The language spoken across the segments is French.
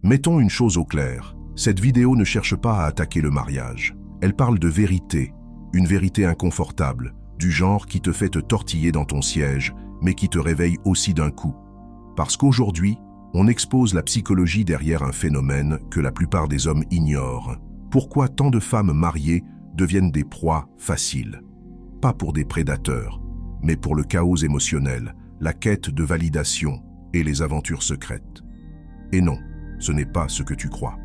Mettons une chose au clair, cette vidéo ne cherche pas à attaquer le mariage. Elle parle de vérité, une vérité inconfortable, du genre qui te fait te tortiller dans ton siège, mais qui te réveille aussi d'un coup. Parce qu'aujourd'hui, on expose la psychologie derrière un phénomène que la plupart des hommes ignorent. Pourquoi tant de femmes mariées deviennent des proies faciles? Pas pour des prédateurs, mais pour le chaos émotionnel, la quête de validation et les aventures secrètes. Et non, ce n'est pas ce que tu crois.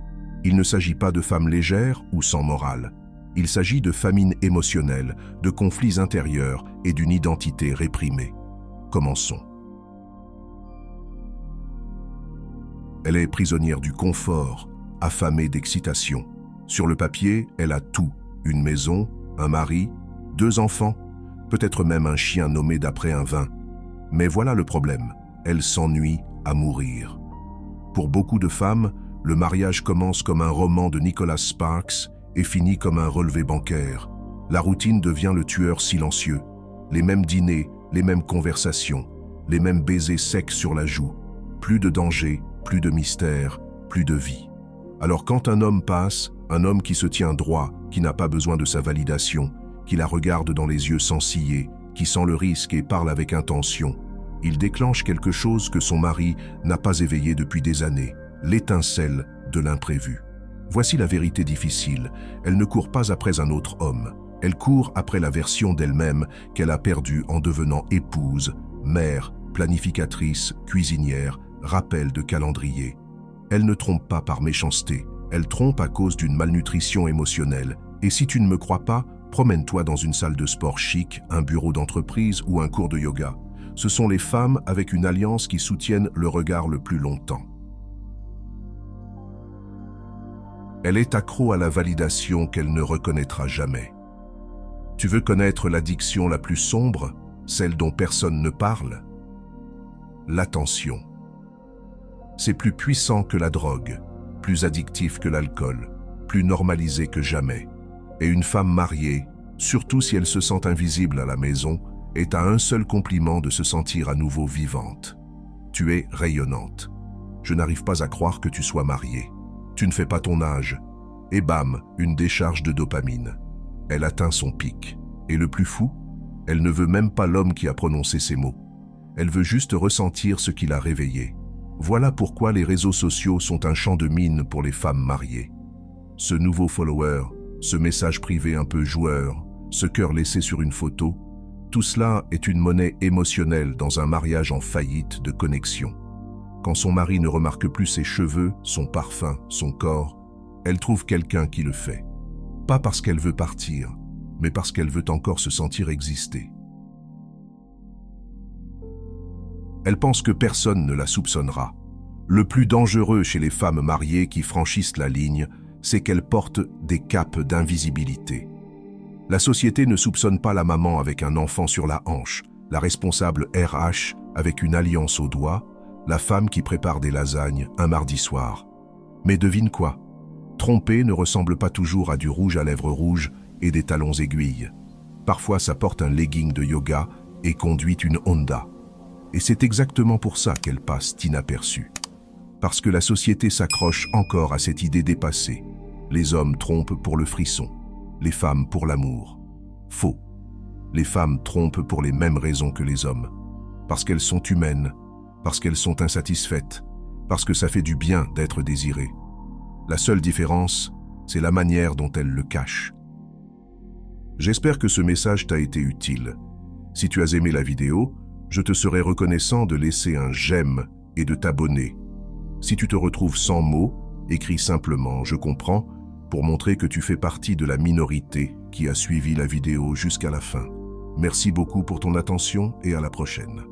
Il ne s'agit pas de femmes légères ou sans morale. Il s'agit de famines émotionnelles, de conflits intérieurs et d'une identité réprimée. Commençons. Elle est prisonnière du confort, affamée d'excitation. Sur le papier, elle a tout. Une maison, un mari, 2 enfants, peut-être même un chien nommé d'après un vin. Mais voilà le problème, elle s'ennuie à mourir. Pour beaucoup de femmes, le mariage commence comme un roman de Nicholas Sparks et finit comme un relevé bancaire. La routine devient le tueur silencieux. Les mêmes dîners, les mêmes conversations, les mêmes baisers secs sur la joue. Plus de danger, plus de mystère, plus de vie. Alors quand un homme passe, un homme qui se tient droit, qui n'a pas besoin de sa validation, qui la regarde dans les yeux sans ciller, qui sent le risque et parle avec intention, il déclenche quelque chose que son mari n'a pas éveillé depuis des années, l'étincelle de l'imprévu. Voici la vérité difficile, elle ne court pas après un autre homme, elle court après la version d'elle-même qu'elle a perdue en devenant épouse, mère, planificatrice, cuisinière, rappel de calendrier. Elle ne trompe pas par méchanceté, elle trompe à cause d'une malnutrition émotionnelle. Et si tu ne me crois pas, promène-toi dans une salle de sport chic, un bureau d'entreprise ou un cours de yoga. Ce sont les femmes avec une alliance qui soutiennent le regard le plus longtemps. Elle est accro à la validation qu'elle ne reconnaîtra jamais. Tu veux connaître l'addiction la plus sombre, celle dont personne ne parle? L'attention. C'est plus puissant que la drogue, plus addictif que l'alcool, plus normalisé que jamais. Et une femme mariée, surtout si elle se sent invisible à la maison, est à un seul compliment de se sentir à nouveau vivante. Tu es rayonnante. Je n'arrive pas à croire que tu sois mariée. Tu ne fais pas ton âge. Et bam, une décharge de dopamine. Elle atteint son pic. Et le plus fou, elle ne veut même pas l'homme qui a prononcé ces mots. Elle veut juste ressentir ce qui l'a réveillé. Voilà pourquoi les réseaux sociaux sont un champ de mine pour les femmes mariées. Ce nouveau follower, ce message privé un peu joueur, ce cœur laissé sur une photo, tout cela est une monnaie émotionnelle dans un mariage en faillite de connexion. Quand son mari ne remarque plus ses cheveux, son parfum, son corps, elle trouve quelqu'un qui le fait. Pas parce qu'elle veut partir, mais parce qu'elle veut encore se sentir exister. Elle pense que personne ne la soupçonnera. Le plus dangereux chez les femmes mariées qui franchissent la ligne, c'est qu'elles portent des capes d'invisibilité. La société ne soupçonne pas la maman avec un enfant sur la hanche, la responsable RH avec une alliance au doigt, la femme qui prépare des lasagnes un mardi soir. Mais devine quoi? Tromper ne ressemble pas toujours à du rouge à lèvres rouges et des talons aiguilles. Parfois, ça porte un legging de yoga et conduit une Honda. Et c'est exactement pour ça qu'elle passe inaperçue. Parce que la société s'accroche encore à cette idée dépassée. Les hommes trompent pour le frisson, les femmes pour l'amour. Faux. Les femmes trompent pour les mêmes raisons que les hommes. Parce qu'elles sont humaines, parce qu'elles sont insatisfaites, parce que ça fait du bien d'être désirée. La seule différence, c'est la manière dont elles le cachent. J'espère que ce message t'a été utile. Si tu as aimé la vidéo, je te serai reconnaissant de laisser un j'aime et de t'abonner. Si tu te retrouves sans mots, écris simplement « Je comprends » pour montrer que tu fais partie de la minorité qui a suivi la vidéo jusqu'à la fin. Merci beaucoup pour ton attention et à la prochaine.